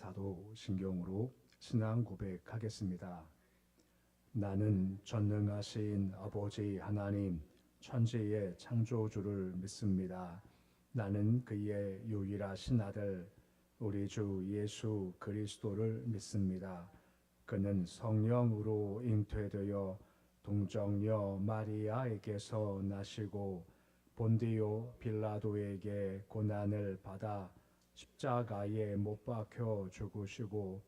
사도신경으로 신앙 고백하겠습니다. 나는 전능하신 아버지 하나님 천지의 창조주를 믿습니다. 나는 그의 유일하신 아들 우리 주 예수 그리스도를 믿습니다. 그는 성령으로 잉태되어 동정녀 마리아에게서 나시고 본디오 빌라도에게 고난을 받아 십자가에 못 박혀 죽으시고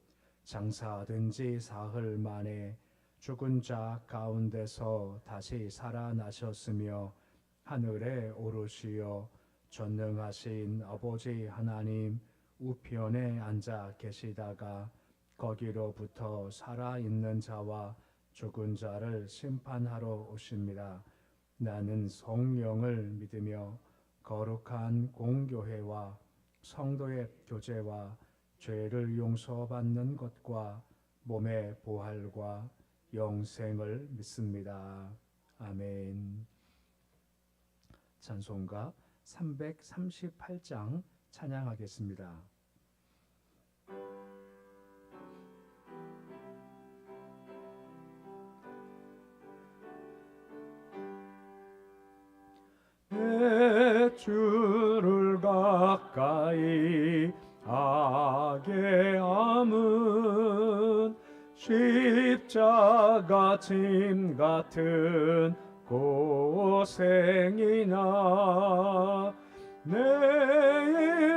장사된 지 사흘 만에 죽은 자 가운데서 다시 살아나셨으며 하늘에 오르시어 전능하신 아버지 하나님 우편에 앉아 계시다가 거기로부터 살아있는 자와 죽은 자를 심판하러 오십니다. 나는 성령을 믿으며 거룩한 공교회와 성도의 교제와 죄를 용서받는 것과 몸의 부활과 영생을 믿습니다. 아멘. 찬송가 338장 찬양하겠습니다. 내 주를 가까이 하게 함은 십자가 짐 같은 고생이나 내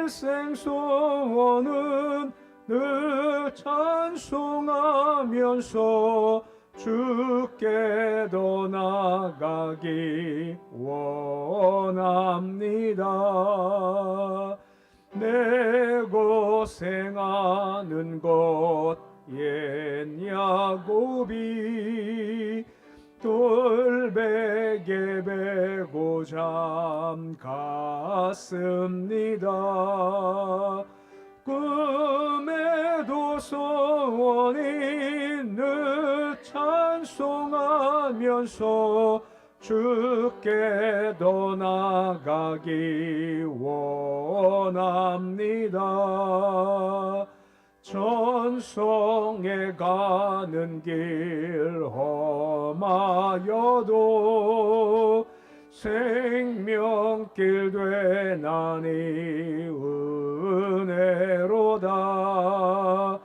일생 소원은 늘 찬송하면서 주께도 나가기 원합니다. 내 고생하는 곳 옛 야곱이 돌베개 베고 잠 갔습니다. 꿈에도 소원이 늘 찬송하면서 주께도 나가기 원합니다. 전성에 가는 길 험하여도 생명길 되나니 은혜로다.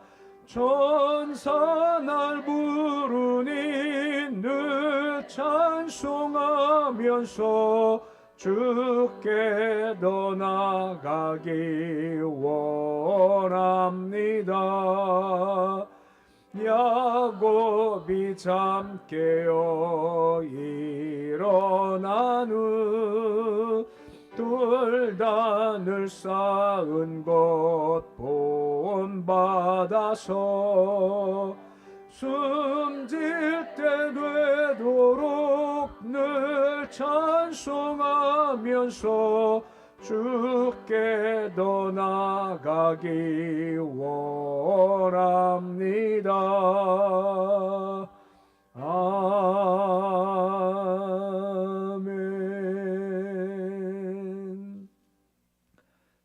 천사 날 부르니 늘 찬송하면서 주께도 나가기 원합니다. 야곱이 잠 깨어 일어난 후 돌단을 쌓은 곳 본받아서 숨질 때 되도록 늘 찬송하면서 주께도 나가기 원합니다. 아멘.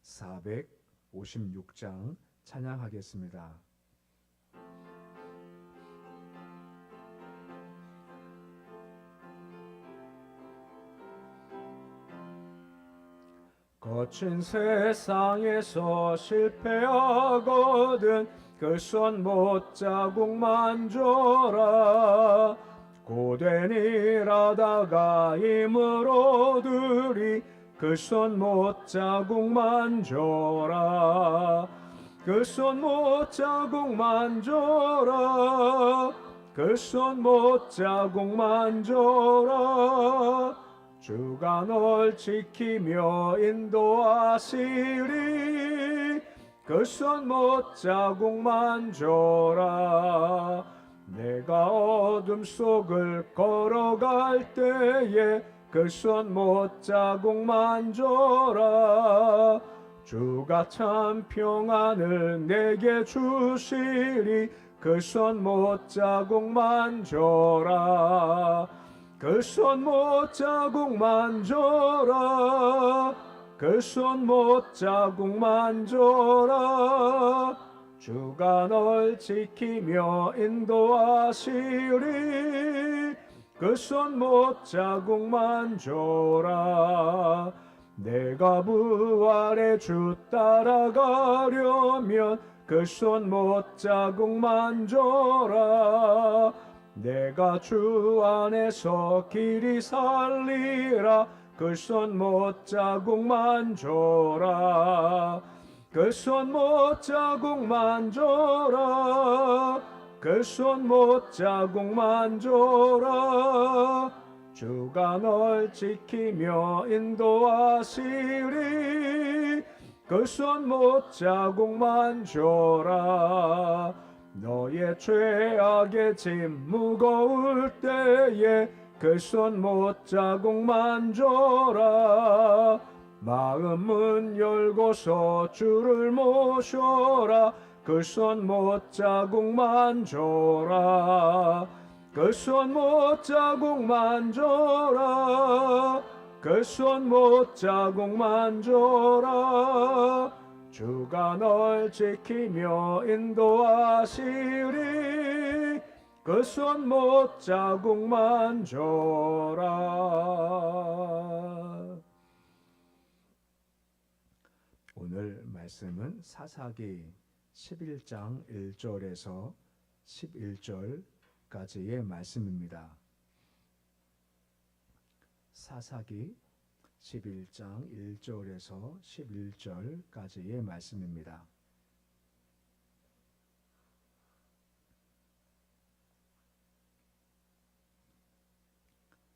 456장 찬양하겠습니다. 거친 세상에서 실패하거든 그 손 못자국만 줘라. 고된 일하다가 힘을 얻으리 그 손 못자국만 줘라. 그 손 못자국만 줘라. 그 손 못자국만 줘라. 주가 널 지키며 인도하시리 그 손 못자국만 줘라. 내가 어둠 속을 걸어갈 때에 그 손 못자국만 줘라. 주가 참 평안을 내게 주시리 그 손 못자국만 줘라. 그 손 못자국만 줘라. 그 손 못자국만 줘라. 주가 널 지키며 인도하시리. 그 손 못자국만 줘라. 내가 부활의 주 따라가려면 그 손 못자국만 줘라. 내가 주 안에서 길이 살리라. 그 손 못자국만 줘라. 그 손 못자국만 줘라. 그 손 못자국만 줘라. 주가 널 지키며 인도하시리. 그 손 못자국만 줘라. 너의 죄악의 짐 무거울 때에 그 손 못자국만 줘라. 마음은 열고서 주를 모셔라. 그 손 못자국만 줘라. 그 손 못자국만 줘라. 그 손 못자국만 줘라. 주가 널 지키며 인도하시리. 그 손 못자국만 줘라. 오늘 말씀은 사사기 11장 1절에서 11절까지의 말씀입니다. 사사기 11장 1절에서 11절까지의 말씀입니다.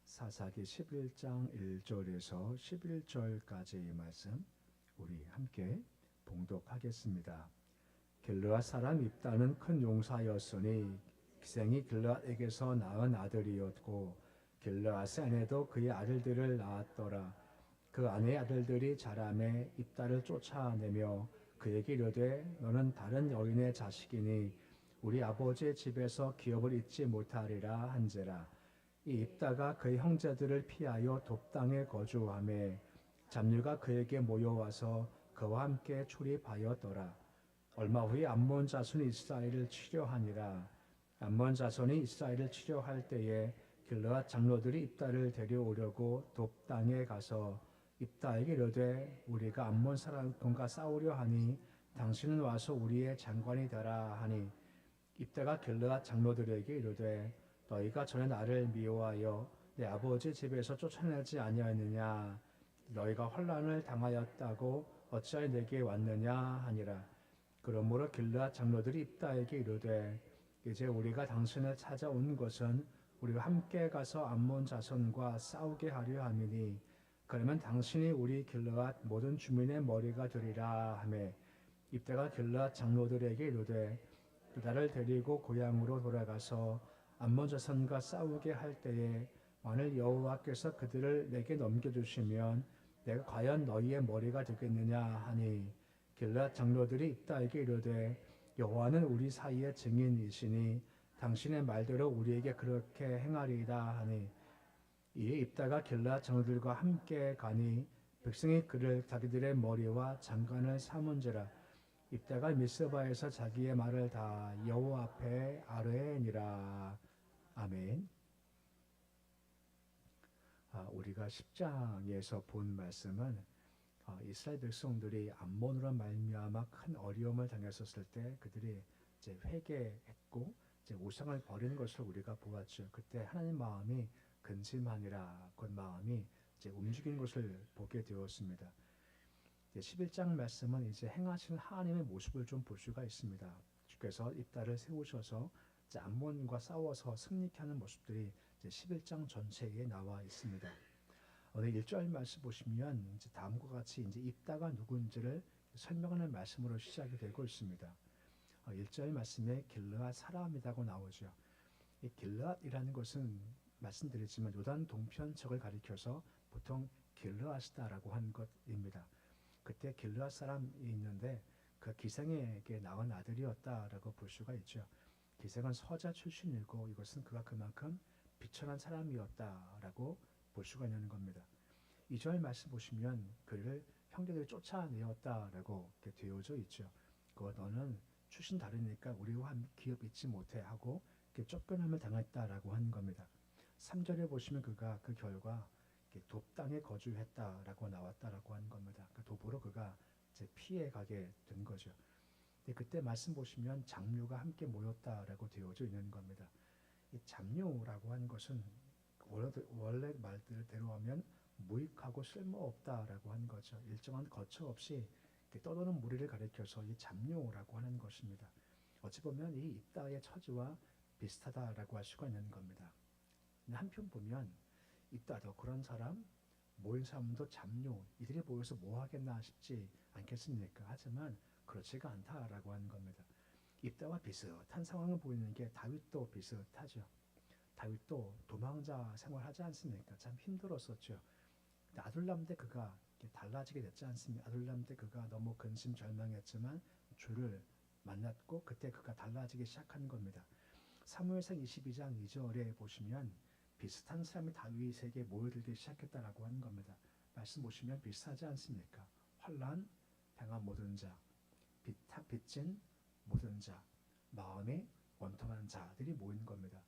사사기 11장 1절에서 11절까지의 말씀 우리 함께 봉독하겠습니다. 길르앗 사람 입다는 큰 용사였으니 기생이 길르앗에게서 낳은 아들이었고 길르앗의 아내도 그의 아들들을 낳았더라. 그 아내의 아들들이 자라매 입다를 쫓아내며 그에게 이르되 너는 다른 여인의 자식이니 우리 아버지의 집에서 기업을 잊지 못하리라 한지라. 이 입다가 그의 형제들을 피하여 돕당에 거주하매 잡류가 그에게 모여와서 그와 함께 출입하였더라. 얼마 후에 암몬 자손이 이스라엘을 치려하니라. 암몬 자손이 이스라엘을 치려할 때에 길르앗 장로들이 입다를 데려오려고 돕당에 가서 입다에게 이르되 우리가 암몬 사람과 싸우려 하니 당신은 와서 우리의 장관이 되라 하니 입다가 길르앗 장로들에게 이르되 너희가 전에 나를 미워하여 내 아버지 집에서 쫓아내지 아니하였느냐. 너희가 환난을 당하였다고 어찌하여 내게 왔느냐 하니라. 그러므로 길르앗 장로들이 입다에게 이르되 이제 우리가 당신을 찾아온 것은 우리가 함께 가서 암몬 자손과 싸우게 하려 함이니 그러면 당신이 우리 길르앗 모든 주민의 머리가 되리라 하매 입다가 길르앗 장로들에게 이르되 나를 데리고 고향으로 돌아가서 암몬 자손과 싸우게 할 때에 만일 여호와께서 그들을 내게 넘겨주시면 내가 과연 너희의 머리가 되겠느냐 하니 길르앗 장로들이 입다에게 이르되 여호와는 우리 사이의 증인이시니 당신의 말대로 우리에게 그렇게 행하리이다 하니 이에 입다가 길르앗 장로들과 함께 가니 백성이 그를 자기들의 머리와 장관을 삼은지라. 입다가 미스바에서 자기의 말을 다 여호와 앞에 아뢰니라. 아멘. 우리가 10장에서 본 말씀은 이스라엘 백성들이 암몬으로 말미암아 큰 어려움을 당했었을 때 그들이 이제 회개했고 이제 우상을 버리는 것을 우리가 보았죠. 그때 하나님 마음이 근심하니라 그 마음이 이제 움직이는 것을 보게 되었습니다. 11장 말씀은 이제 행하시는 하나님의 모습을 좀 볼 수가 있습니다. 주께서 입다를 세우셔서 이제 암몬과 싸워서 승리케 하는 모습들이 이제 11장 전체에 나와 있습니다. 오늘 1절 말씀 보시면 이제 다음과 같이 이제 입다가 누군지를 설명하는 말씀으로 시작이 되고 있습니다. 1절 말씀에 길르앗 사람이라고 나오죠. 이 길르앗이라는 것은 말씀드렸지만 요단 동편척을 가리켜서 보통 길르앗이다라고 한 것입니다. 그때 길르앗 사람이 있는데 그 기생에게 낳은 아들이었다라고 볼 수가 있죠. 기생은 서자 출신이고 이것은 그가 그만큼 비천한 사람이었다라고 볼 수가 있는 겁니다. 2절 말씀 보시면 그를 형제들이 쫓아내었다라고 이렇게 되어져 있죠. 너는 출신 다르니까 우리와 기업 있지 못해 하고 쫓겨남을 당했다라고 하는 겁니다. 3절에 보시면 그가 그 결과 돕 땅에 거주했다라고 나왔다라고 하는 겁니다. 그 돕으로 그가 이제 피해 가게 된 거죠. 근데 그때 말씀 보시면 장류가 함께 모였다라고 되어져 있는 겁니다. 이 잡류라고 하는 것은 원래 말대로 하면 무익하고 쓸모없다라고 하는 거죠. 일정한 거처 없이 떠도는 무리를 가리켜서 이 잡류라고 하는 것입니다. 어찌 보면 이 입다의 처지와 비슷하다라고 할 수가 있는 겁니다. 한편 보면 입다도 그런 사람, 모인 사람도 잡류, 이들이 모여서 뭐 하겠나 싶지 않겠습니까? 하지만 그렇지가 않다라고 하는 겁니다. 입다와 비슷한 상황을 보이는 게 다윗도 비슷하죠. 다윗도 도망자 생활하지 않습니까? 참 힘들었었죠. 아둘람 때 그가 달라지게 됐지 않습니까? 아둘람 때 그가 너무 근심절망했지만 주를 만났고 그때 그가 달라지기 시작한 겁니다. 사무엘상 22장 2절에 보시면 비슷한 사람이 다윗에게 모여들기 시작했다라고 하는 겁니다. 말씀 보시면 비슷하지 않습니까? 환난 당한 모든 자, 빚진 모든 자, 마음에 원통한 자들이 모인 겁니다.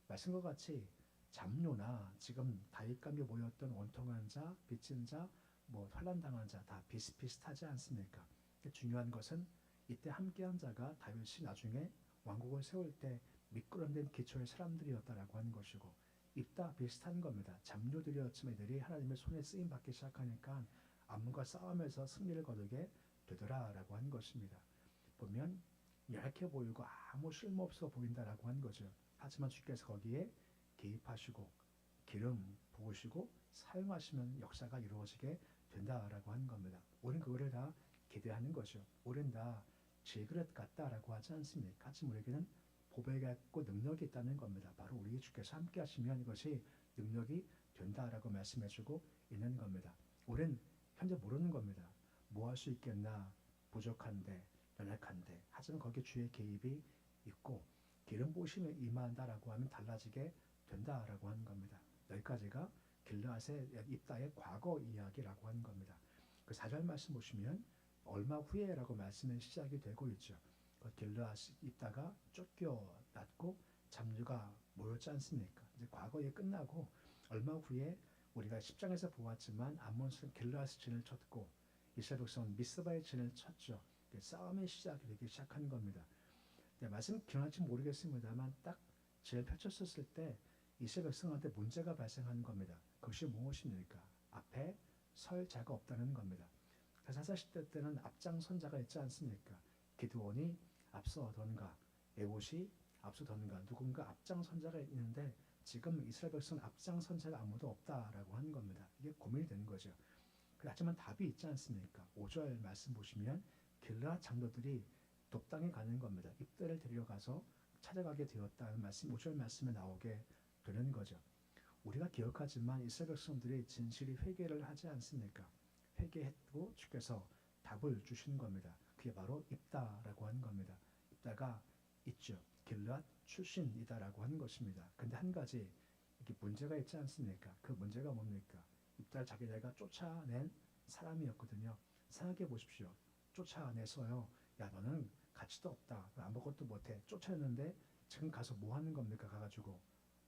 말씀과 같이 잡료나 지금 다윗감에 모였던 원통한 자, 빚진 자, 환난당한 자 다 비슷비슷하지 않습니까? 중요한 것은 이때 함께한 자가 다윗이 나중에 왕국을 세울 때 미끄럼된 기초의 사람들이었다라고 하는 것이고 입다 비슷한 겁니다. 잡료들이었지만 이들이 하나님의 손에 쓰임 받기 시작하니까 암몬과 싸우면서 승리를 거두게 되더라라고 하는 것입니다. 보면 약해 보이고 아무 쓸모없어 보인다라고 하는 거죠. 하지만 주께서 거기에 개입하시고 기름 부으시고 사용하시면 역사가 이루어지게 된다라고 하는 겁니다. 우리는 그거를 다 기대하는 거죠. 우리는 다 질그릇 같다라고 하지 않습니까? 하지만 우리에게는 보배가 있고 능력이 있다는 겁니다. 바로 우리 주께서 함께 하시면 이것이 능력이 된다라고 말씀해주고 있는 겁니다. 우리는 현재 모르는 겁니다. 뭐 할 수 있겠나? 부족한데, 연약한데. 하지만 거기에 주의 개입이 있고 기름 부으심에 임한다라고 하면 달라지게 된다라고 하는 겁니다. 여기까지가 길르앗의 입다의 과거 이야기라고 하는 겁니다. 그 4절 말씀 보시면 얼마 후에라고 말씀은 시작이 되고 있죠. 길르앗 입다가 쫓겨났고 잡류가 모였지 않습니까? 이제 과거에 끝나고 얼마 후에 우리가 10장에서 보았지만 암몬은 길르앗의 진을 쳤고 이스라엘 백성은 미스바의 진을 쳤죠. 싸움의 시작이 되기 시작한 겁니다. 네, 말씀 기억날지 모르겠습니다만 딱 진을 펼쳤을 때 이스라엘 백성한테 문제가 발생하는 겁니다. 그것이 무엇입니까? 앞에 설 자가 없다는 겁니다. 사사시대 때는 앞장선자가 있지 않습니까? 기드온이 앞서던가 에봇이 앞서던가 누군가 앞장선자가 있는데 지금 이스라엘 백성은 앞장선자가 아무도 없다라고 하는 겁니다. 이게 고민이 되는 거죠. 하지만 답이 있지 않습니까? 5절 말씀 보시면 길르앗 장로들이 돕당에 가는 겁니다. 입대를 데려가서 찾아가게 되었다는 말씀, 5절 말씀에 나오게 되는 거죠. 우리가 기억하지만 이스라엘 백성들이 진실이 회개를 하지 않습니까? 회개했고 주께서 답을 주신 겁니다. 그게 바로 입다라고 하는 겁니다. 입다가 있죠. 길르앗 출신이다라고 하는 것입니다. 근데 한 가지 이렇게 문제가 있지 않습니까? 그 문제가 뭡니까? 입다를 자기네가 쫓아낸 사람이었거든요. 생각해 보십시오. 쫓아내서요. 야 너는 가치도 없다. 아무것도 못해. 쫓아냈는데 지금 가서 뭐 하는 겁니까? 가가지고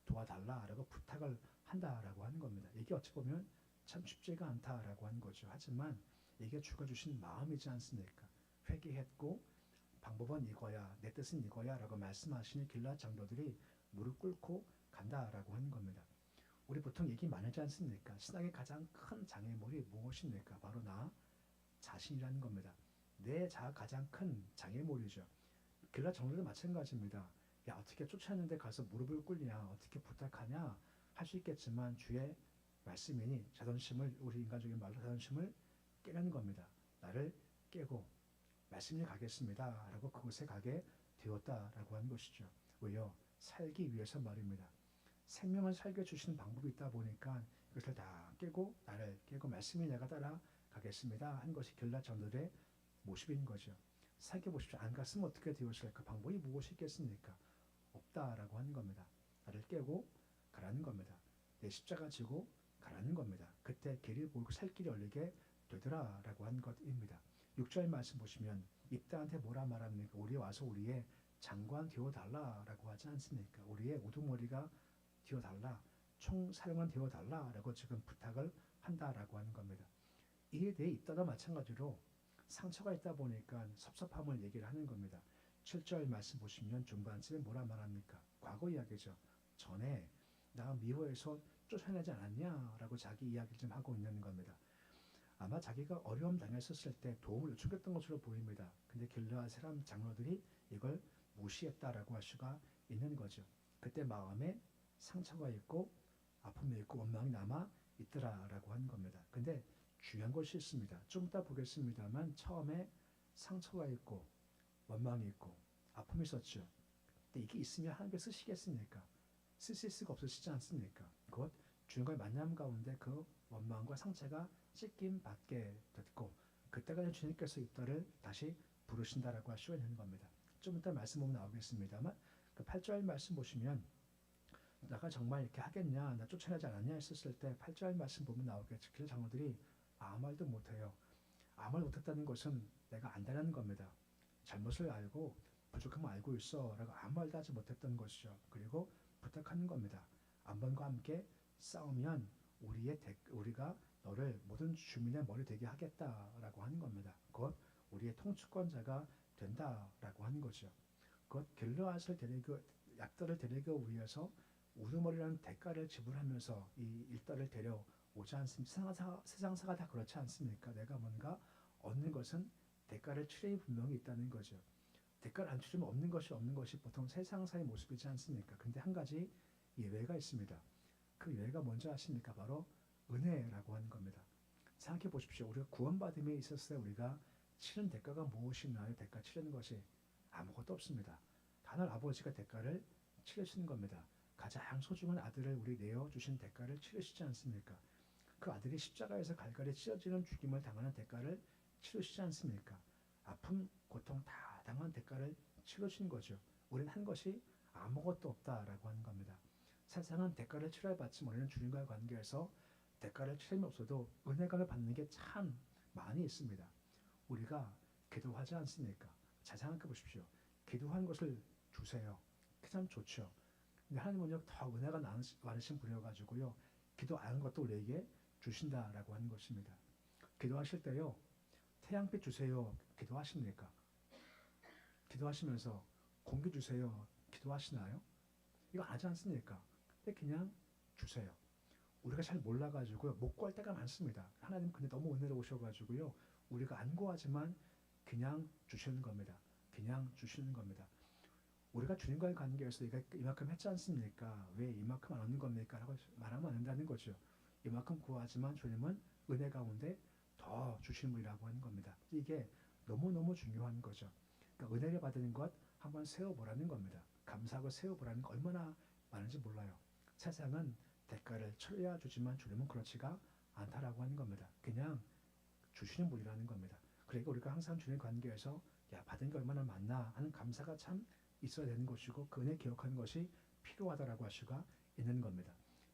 도와달라라고 부탁을 한다라고 하는 겁니다. 이게 어찌 보면 참 쉽지가 않다라고 하는 거죠. 하지만 이게 주가 주신 마음이지 않습니까? 회개했고 방법은 이거야, 내 뜻은 이거야 라고 말씀하시는 길르앗 장로들이 무릎 꿇고 간다라고 하는 겁니다. 우리 보통 얘기 많이 하지 않습니까? 신앙의 가장 큰 장애물이 무엇입니까? 바로 나 자신이라는 겁니다. 내 자아 가장 큰 장애물이죠. 길르앗 장로도 마찬가지입니다. 야 어떻게 쫓아냈는데 가서 무릎을 꿇냐, 어떻게 부탁하냐 할 수 있겠지만 주의 말씀이니 자존심을, 우리 인간적인 말로 자존심을 깨는 겁니다. 나를 깨고 말씀이 가겠습니다 라고 그곳에 가게 되었다라고 하는 것이죠. 왜요? 살기 위해서 말입니다. 생명을 살게 주시는 방법이 있다 보니까 이것을 다 깨고 나를 깨고 말씀이 내가 따라가겠습니다 한 것이 길르앗 장로들의 모습인 거죠. 살게 보십시오. 안 갔으면 어떻게 되었을까? 방법이 무엇이 있겠습니까? 없다라고 하는 겁니다. 나를 깨고 가라는 겁니다. 내 십자가 지고 가라는 겁니다. 그때 길이 보이고 살 길이 열리게 되더라라고 한 것입니다. 6절 말씀 보시면 입다한테 뭐라 말합니까? 우리 와서 우리의 장관 되어달라라고 하지 않습니까? 우리의 우두머리가 되어달라, 총 사령관 되어달라라고 지금 부탁을 한다라고 하는 겁니다. 이에 대해 입다도 마찬가지로 상처가 있다 보니까 섭섭함을 얘기를 하는 겁니다. 7절 말씀 보시면 중반쯤에 뭐라 말합니까? 과거 이야기죠. 전에 나 미호에서 쫓아내지 않았냐? 라고 자기 이야기를 좀 하고 있는 겁니다. 아마 자기가 어려움 당했었을 때 도움을 요청했던 것으로 보입니다. 근데 길르앗 사람 장로들이 이걸 무시했다라고 할 수가 있는 거죠. 그때 마음에 상처가 있고 아픔이 있고 원망이 남아 있더라라고 하는 겁니다. 근데 중요한 것이 있습니다. 좀 이따 보겠습니다만 처음에 상처가 있고 원망이 있고 아픔이 있었죠. 근데 이게 있으면 하나님께 쓰시겠습니까? 쓰실 수가 없으시지 않습니까? 곧 주님과의 만남 가운데 그 원망과 상처가 씻김 받게 됐고 그때가 주님께서 입다를 다시 부르신다라고 할 수가 있는 겁니다. 좀 이따 말씀 보면 나오겠습니다만 그 8절 말씀 보시면 내가 정말 이렇게 하겠냐, 나 쫓아내지 않았냐 했었을 때 8절 말씀 보면 나오겠죠. 그 장로들이 아무 말도 못해요. 아무 말 못했다는 것은 내가 안다는 겁니다. 잘못을 알고 부족함을 알고 있어 라고 아무 말도 하지 못했던 것이죠. 그리고 부탁하는 겁니다. 암번과 함께 싸우면 우리가 너를 모든 주민의 머리 되게 하겠다라고 하는 겁니다. 곧 우리의 통치권자가 된다라고 하는 거죠. 곧 길르앗을 데리고 약들을 데리기 위해서 우두머리라는 대가를 지불하면서 이 일달을 데려오지 않습니까? 세상사가 다 그렇지 않습니까? 내가 뭔가 얻는 것은 대가를 치르이 분명히 있다는 거죠. 대가를 안 치르면 없는 것이 보통 세상사의 모습이지 않습니까? 근데 한 가지 예외가 있습니다. 그 예외가 뭔지 아십니까? 바로 은혜라고 하는 겁니다. 생각해 보십시오. 우리가 구원받음에 있었을 때 우리가 치른 대가가 무엇이나요? 대가 치르는 것이 아무것도 없습니다. 단을 아버지가 대가를 치르시는 겁니다. 가장 소중한 아들을 우리 내어주신 대가를 치르시지 않습니까? 그 아들이 십자가에서 갈갈이 찢어지는 죽임을 당하는 대가를 치르시지 않습니까? 아픔, 고통 다 당한 대가를 치르신 거죠. 우리는 한 것이 아무것도 없다라고 하는 겁니다. 세상은 대가를 치러야 받지 우리는 주님과의 관계에서 대가를 치름이 없어도 은혜감을 받는 게 참 많이 있습니다. 우리가 기도하지 않습니까? 잘 생각해 보십시오. 기도한 것을 주세요. 그 참 좋죠. 근데 하나님은요 더 은혜가 많으신 분이어가지고요 기도 안 한 것도 우리에게 주신다라고 하는 것입니다. 기도하실 때요 태양빛 주세요 기도하십니까? 기도하시면서 공기 주세요 기도하시나요? 이거 하지 않습니까? 근데 그냥 주세요. 우리가 잘 몰라가지고 못 구할 때가 많습니다. 하나님 근데 너무 은혜로우셔가지고요 우리가 안 구하지만 그냥 주시는 겁니다. 그냥 주시는 겁니다. 우리가 주님과의 관계에서 이만큼 했지 않습니까? 왜 이만큼 안 얻는 겁니까? 라고 말하면 안 된다는 거죠. 이만큼 구하지만 주님은 은혜 가운데 더 주시는 분이라고 하는 겁니다. 이게 너무너무 중요한 거죠. 그러니까 은혜를 받는 것 한번 세워보라는 겁니다. 감사하고 세워보라는 거 얼마나 많은지 몰라요. 세상은 대가를 치러야 주지만 주님은 그렇지가 않다라고 하는 겁니다. 그냥 주시는 분이라는 겁니다. 그러니까 우리가 항상 주님 관계에서 야 받은 게 얼마나 많나 하는 감사가 참 있어야 되는 것이고 그 은혜 기억하는 것이 필요하다라고 할 수가 있는 겁니다.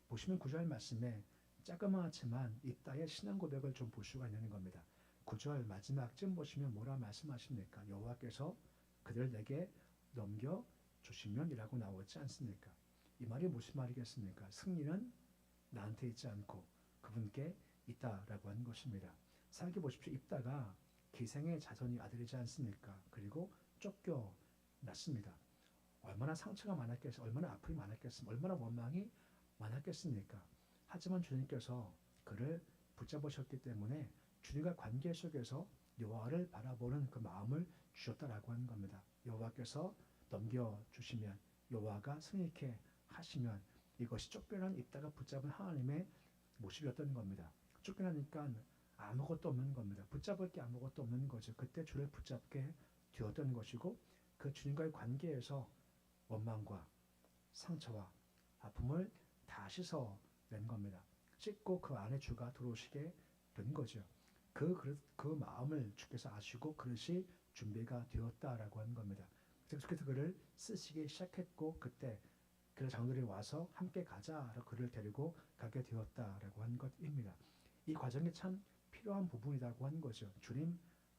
보시면 9절 말씀에 자그마하지만 입다의 신앙 고백을 좀 볼 수가 있는 겁니다. 9절 마지막쯤 보시면 뭐라 말씀하십니까? 여호와께서 그들을 내게 넘겨 주시면이라고 나오지 않습니까? 이 말이 무슨 말이겠습니까? 승리는 나한테 있지 않고 그분께 있다라고 하는 것입니다. 생각해 보십시오. 입다가 기생의 자손이 아들이지 않습니까? 그리고 쫓겨났습니다. 얼마나 상처가 많았겠습니까? 얼마나 아픔이 많았겠습니까? 얼마나 원망이 많았겠습니까? 하지만 주님께서 그를 붙잡으셨기 때문에 주님과 관계 속에서 여호와를 바라보는 그 마음을 주셨다라고 하는 겁니다. 여호와께서 넘겨주시면 여호와가 승리케 하시면 이것이 쫓겨난 입다가 붙잡은 하나님의 모습이었던 겁니다. 쫓겨나니까 아무것도 없는 겁니다. 붙잡을 게 아무것도 없는 거죠. 그때 주를 붙잡게 되었던 것이고 그 주님과의 관계에서 원망과 상처와 아픔을 다 씻어낸 겁니다. 씻고 그 안에 주가 들어오시게 된 거죠. 그 마음을 주께서 아시고 그릇이 준비가 되었다라고 하는 겁니다. 그래서 그를 쓰시기 시작했고 그때 그 장로들이 와서 함께 가자라고 그를 데리고 가게 되었다라고 하는 것입니다. 이 과정이 참 필요한 부분이라고 하는 거죠. 주님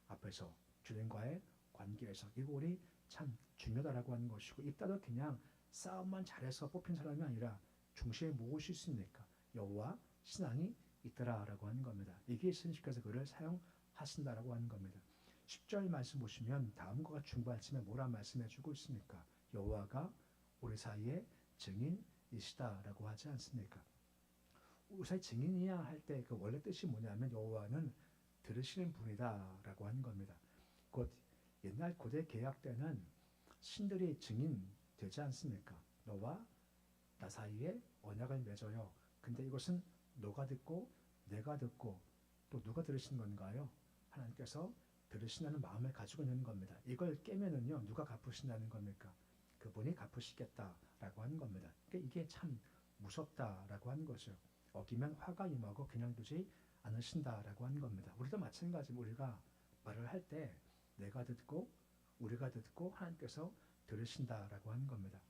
앞에서 주님과의 관계에서 이거 우리 참 중요하다라고 하는 것이고 입다도 그냥 싸움만 잘해서 뽑힌 사람이 아니라 중심에 무엇이 있습니까? 여호와 신앙이 있더라라고 하는 겁니다. 이게 있으니까 그를 사용하신다라고 하는 겁니다. 10절 말씀 보시면 다음과 중반쯤에 뭐라 말씀해주고 있습니까? 여호와가 우리 사이에 증인이시다라고 하지 않습니까? 우리 사이 증인이야 할 때 그 원래 뜻이 뭐냐면 여호와는 들으시는 분이다라고 하는 겁니다. 곧 옛날 고대 계약 때는 신들이 증인 되지 않습니까? 너와 나 사이에 언약을 맺어요. 근데 이것은 너가 듣고 내가 듣고 또 누가 들으신 건가요? 하나님께서 들으신다는 마음을 가지고 있는 겁니다. 이걸 깨면은요 누가 갚으신다는 겁니까? 그분이 갚으시겠다라고 하는 겁니다. 그러니까 이게 참 무섭다라고 하는 거죠. 어기면 화가 임하고 그냥 두지 않으신다라고 하는 겁니다. 우리도 마찬가지로 우리가 말을 할 때 내가 듣고 우리가 듣고 하나님께서 들으신다라고 하는 겁니다.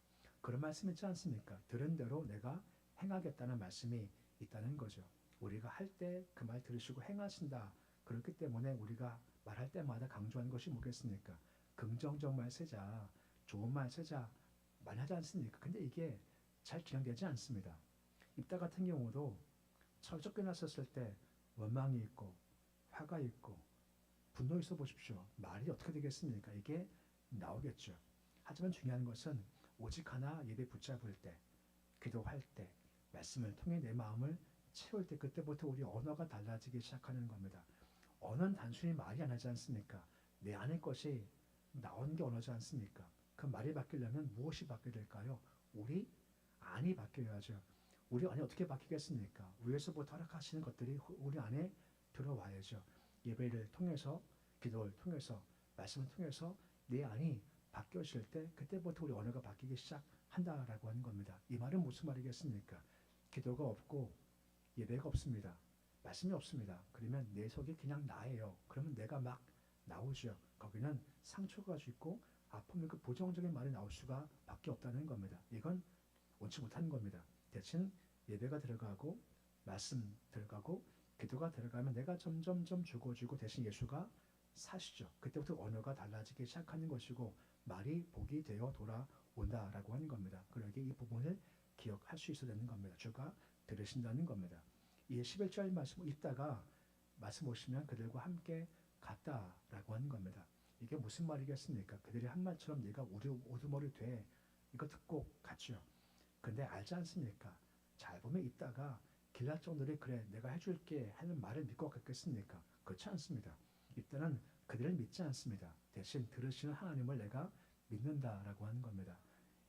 그런 말씀 있지 않습니까? 들은 대로 내가 행하겠다는 말씀이 있다는 거죠. 우리가 할 때 그 말 들으시고 행하신다. 그렇기 때문에 우리가 말할 때마다 강조하는 것이 뭐겠습니까? 긍정적 말 쓰자, 좋은 말 쓰자 많이 하지 않습니까? 근데 이게 잘 진행되지 않습니다. 입다 같은 경우도 처음 쫓겨났었을 때 원망이 있고 화가 있고 분노 있어 보십시오. 말이 어떻게 되겠습니까? 이게 나오겠죠. 하지만 중요한 것은 오직 하나 예배 붙잡을 때, 기도할 때, 말씀을 통해 내 마음을 채울 때 그때부터 우리 언어가 달라지기 시작하는 겁니다. 언어는 단순히 말이 아니지 않습니까? 내 안의 것이 나온 게 언어지 않습니까? 그 말이 바뀌려면 무엇이 바뀌어야 될까요? 우리 안이 바뀌어야죠. 우리 안이 어떻게 바뀌겠습니까? 위에서부터 허락하시는 것들이 우리 안에 들어와야죠. 예배를 통해서, 기도를 통해서, 말씀을 통해서 내 안이 바뀌어질 때 그때부터 우리 언어가 바뀌기 시작한다라고 하는 겁니다. 이 말은 무슨 말이겠습니까? 기도가 없고 예배가 없습니다. 말씀이 없습니다. 그러면 내 속이 그냥 나예요. 그러면 내가 막 나오죠. 거기는 상처가 있고 아픔이 그 부정적인 말이 나올 수가 밖에 없다는 겁니다. 이건 원치 못하는 겁니다. 대신 예배가 들어가고 말씀 들어가고 기도가 들어가면 내가 점점점 죽어지고 대신 예수가 사시죠. 그때부터 언어가 달라지기 시작하는 것이고 말이 복이 되어 돌아온다라고 하는 겁니다. 그러기에 이 부분을 기억할 수 있어야 되는 겁니다. 주가 들으신다는 겁니다. 이 11절 말씀 읽다가 말씀 보시면 그들과 함께 갔다라고 하는 겁니다. 이게 무슨 말이겠습니까? 그들이 한 말처럼 네가 우두머리 돼. 이거 듣고 갔죠. 근데 알지 않습니까? 잘 보면 있다가 길랏 종들이 그래 내가 해줄게 하는 말을 믿고 갔겠습니까? 그렇지 않습니다. 이때는 그들을 믿지 않습니다. 대신 들으시는 하나님을 내가 믿는다라고 하는 겁니다.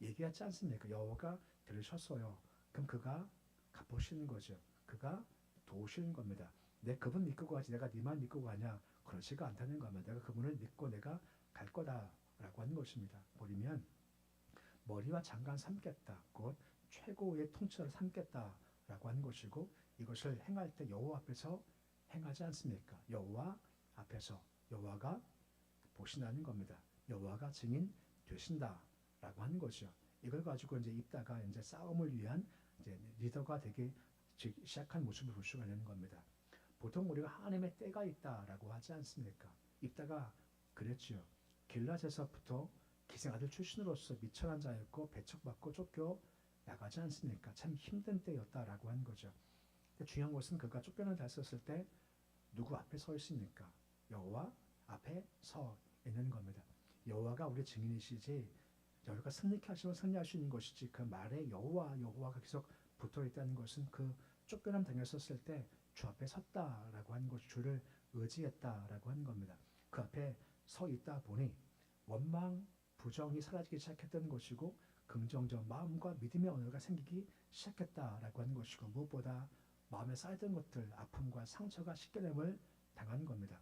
얘기하지 않습니까? 여호와가 들으셨어요. 그럼 그가 갚으시는 거죠. 그가 도우시는 겁니다. 내 그분 믿고 가지 내가 네 말 믿고 가냐? 그렇지가 않다는 겁니다. 내가 그분을 믿고 내가 갈 거다라고 하는 것입니다. 보리면 머리와 장관 삼겠다. 곧 최고의 통치자를 삼겠다라고 하는 것이고 이것을 행할 때 여호와 앞에서 행하지 않습니까? 여호와 앞에서 여호와가 보신다는 겁니다. 여호와가 증인 되신다라고 하는 거죠. 이걸 가지고 이제 입다가 이제 싸움을 위한 이제 리더가 되기 시작한 모습을 볼 수가 있는 겁니다. 보통 우리가 하나님의 때가 있다라고 하지 않습니까? 입다가 그랬지요. 길랏에서부터 기생아들 출신으로서 미천한 자였고 배척받고 쫓겨 나가지 않습니까? 참 힘든 때였다라고 하는 거죠. 근데 중요한 것은 그가 쫓겨난 자 있었을 때 누구 앞에 서 있습니까? 여호와 앞에 서 있는 겁니다. 여호와가 우리 증인이시지 여호와가 승리케 하시면 승리할 수 있는 것이지 그 말에 여호와가 계속 붙어 있다는 것은 그 쫓겨남 당했었을 때 주 앞에 섰다라고 하는 것이 주를 의지했다라고 하는 겁니다. 그 앞에 서 있다 보니 원망, 부정이 사라지기 시작했던 것이고 긍정적 마음과 믿음의 언어가 생기기 시작했다라고 하는 것이고 무엇보다 마음에 쌓였던 것들, 아픔과 상처가 씻겨냄을 당하는 겁니다.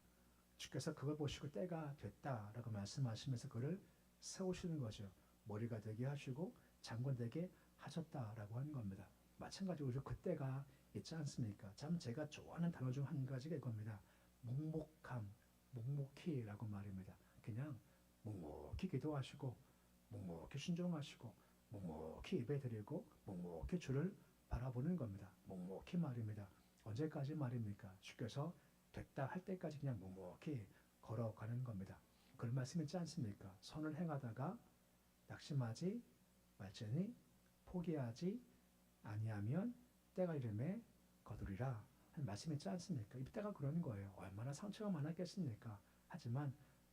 주께서 그걸 보시고 때가 됐다라고 말씀하시면서 그를 세우시는 거죠. 머리가 되게 하시고 장관 되게 하셨다라고 하는 겁니다. 마찬가지로 우리 그때가 있지 않습니까? 참 제가 좋아하는 단어 중 한 가지가 이겁니다. 묵묵함, 묵묵히라고 말입니다. 그냥 묵묵히 기도하시고 묵묵히 순종하시고 묵묵히 예배드리고 묵묵히 주를 바라보는 겁니다. 묵묵히 말입니다. 언제까지 말입니까? 주께서 됐다 할 때까지 그냥 묵묵히 걸어가는 겁니다. 그런 말씀 있지 않습니까? 선을 행하다가 낙심하지 말지니 포기하지 아니하면 때가 이름에 거두리라 하는 말씀 있지 않습니까? 이때가 그러는 거예요. 얼마나 상처가 많았겠습니까? 하지만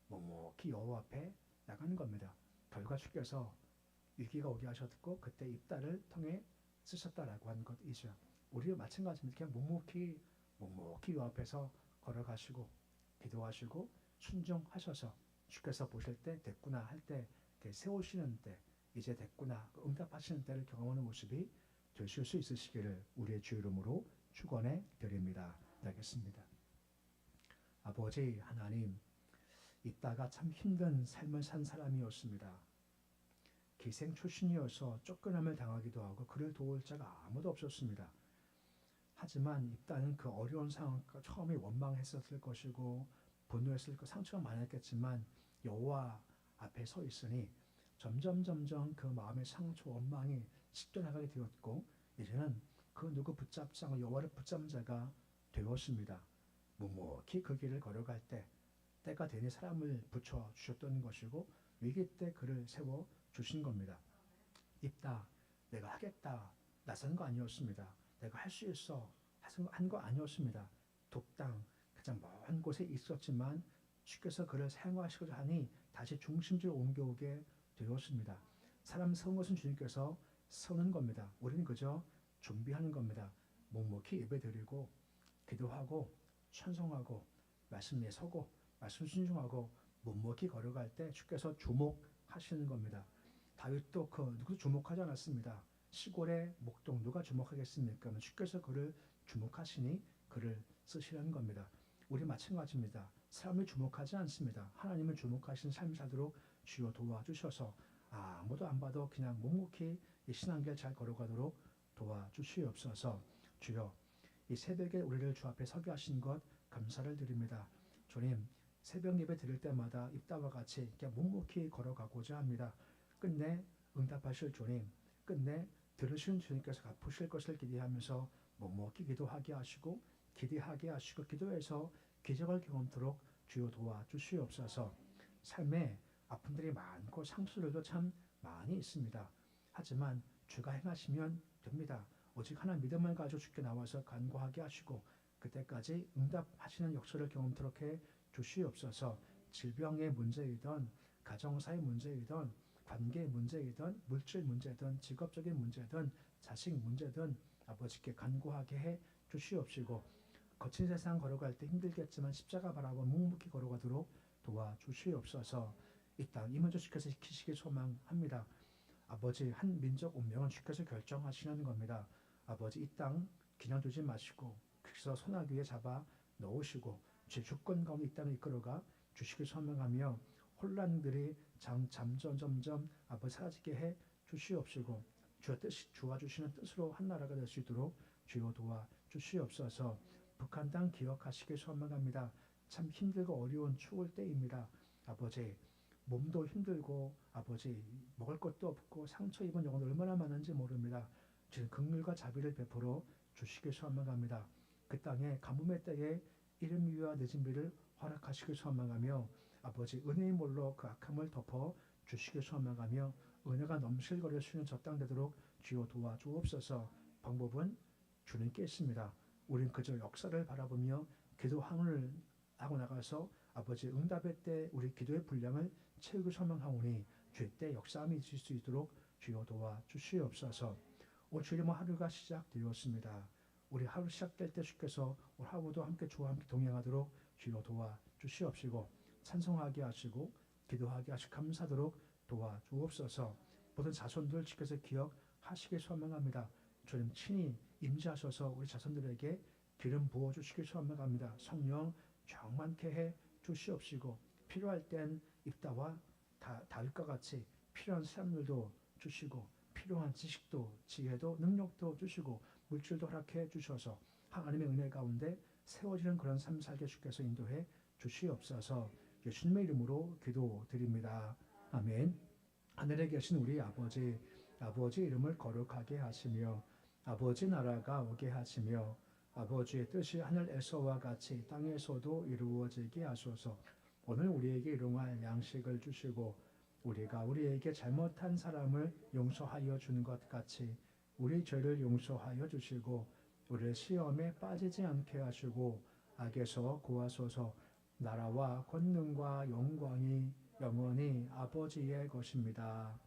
묵묵히 여호와 앞에 나가는 겁니다. 결과 주께서 위기가 오게 하셨고 그때 입다를 통해 쓰셨다라고 하는 것이죠. 우리도 마찬가지입니다. 그냥 묵묵히 여호와 앞에서 걸어가시고 기도하시고 순종하셔서 주께서 보실 때 됐구나 할 때 세우시는 때 이제 됐구나 응답하시는 때를 경험하는 모습이 되실 수 있으시기를 우리의 주 이름으로 축원해 드립니다. 알겠습니다. 아버지 하나님, 입다가 참 힘든 삶을 산 사람이었습니다. 기생 출신이어서 쫓겨남을 당하기도 하고 그를 도울 자가 아무도 없었습니다. 하지만 입다는 그 어려운 상황 처음에 원망했었을 것이고 분노했을 것 상처가 많았겠지만 여호와 앞에 서 있으니 점점 그 마음의 상처 원망이 씻겨나가게 되었고 이제는 그 누구 붙잡지 않고 여호와를 붙잡은 자가 되었습니다. 묵묵히 그 길을 걸어갈 때 때가 되니 사람을 붙여 주셨던 것이고 위기 때 그를 세워 주신 겁니다. 입다 내가 하겠다 나선 거 아니었습니다. 내가 할 수 있어 한 거 아니었습니다. 독당 가장 먼 곳에 있었지만 주께서 그를 사용하시고자 하니 다시 중심지로 옮겨오게 되었습니다. 사람 세운 것은 주님께서 세우는 겁니다. 우리는 그저 준비하는 겁니다. 묵묵히 예배드리고 기도하고 찬송하고 말씀에 서고 말씀 순종하고 묵묵히 걸어갈 때 주께서 주목하시는 겁니다. 다윗도 누구도 주목하지 않았습니다. 시골의 목동 누가 주목하겠습니까? 주께서 그를 주목하시니 그를 쓰시라는 겁니다. 우리 마찬가지입니다. 사람을 주목하지 않습니다. 하나님을 주목하시는 삶을 살도록 주여 도와주셔서 아무도 안 봐도 그냥 묵묵히 이 신앙길 잘 걸어가도록 도와주시옵소서. 주여 이 새벽에 우리를 주 앞에 서게 하신 것 감사를 드립니다. 주님 새벽 예배 드릴 때마다 입다와 같이 그냥 묵묵히 걸어가고자 합니다. 끝내 응답하실 주님, 끝내 들으시는 주님께서 갚으실 것을 기대하면서 묵묵히 기도하게 하시고 기대하게 하시고 기도해서 기적을 경험토록 주여 도와주시옵소서. 삶에 아픔들이 많고 상처들도 참 많이 있습니다. 하지만 주가 행하시면 됩니다. 오직 하나 믿음을 가지고 주께 나와서 간구하게 하시고 그때까지 응답하시는 역사를 경험토록 해 주시옵소서. 질병의 문제이든 가정사의 문제이든 관계 문제이든 물질 문제든 직업적인 문제든 자식 문제든 아버지께 간구하게 해 주시옵시고 거친 세상 걸어갈 때 힘들겠지만 십자가 바라보 묵묵히 걸어가도록 도와주시옵소서. 이 땅 임원주 주께서 지키시길 소망합니다. 아버지 한 민족 운명은 주께서 결정하시는 겁니다. 아버지 이 땅 그냥 두지 마시고 그래서 소나기 위에 잡아 넣으시고 제 주권 가운데 이 땅을 이끌어가 주시길 소망하며 혼란들이 점점 아버지 사라지게 해 주시옵시고 주와 주시는 뜻으로 한 나라가 될 수 있도록 주여 도와 주시옵소서. 북한 땅 기억하시길 소망합니다. 참 힘들고 어려운 추울 때입니다. 아버지 몸도 힘들고 아버지 먹을 것도 없고 상처 입은 영혼 얼마나 많은지 모릅니다. 지금 긍휼과 자비를 베풀어 주시길 소망합니다. 그 땅에 가뭄의 때에 이른 비와 늦은 비를 허락하시길 소망하며 아버지 은혜의 몰로 그 악함을 덮어 주시길 소망하며 은혜가 넘실거릴 수 있는 저 땅 되도록 주여 도와주옵소서. 방법은 주님께 있습니다. 우린 그저 역사를 바라보며 기도함을 하고 나가서 아버지 응답의 때 우리 기도의 분량을 채우기 소망하오니 주의 때 역사함이 있을 수 있도록 주여 도와주시옵소서. 오늘 주일의 하루가 시작되었습니다. 우리 하루 시작될 때 주께서 오늘 하루도 함께 주와 함께 동행하도록 주여 도와주시옵시고 찬송하게 하시고 기도하게 하시고 감사하도록 도와주옵소서. 모든 자손들 주께서 기억하시길 소망합니다. 주님 친히 임재하셔서 우리 자손들에게 기름 부어주시길 소망합니다. 성령 충만케 해 주시옵시고 필요할 땐 입다와 다윗과 같이 필요한 사람들도 주시고 필요한 지식도 지혜도 능력도 주시고 물질도 허락해 주셔서 하나님의 은혜 가운데 세워지는 그런 삶 살게 주께서 인도해 주시옵소서. 예수님의 이름으로 기도드립니다. 아멘. 하늘에 계신 우리 아버지 이름을 거룩하게 하시며 아버지 나라가 오게 하시며 아버지의 뜻이 하늘에서와 같이 땅에서도 이루어지게 하소서. 오늘 우리에게 일용할 양식을 주시고 우리가 우리에게 잘못한 사람을 용서하여 주는 것 같이 우리 죄를 용서하여 주시고 우리를 시험에 빠지지 않게 하시고 악에서 구하소서. 나라와 권능과 영광이 영원히 아버지의 것입니다.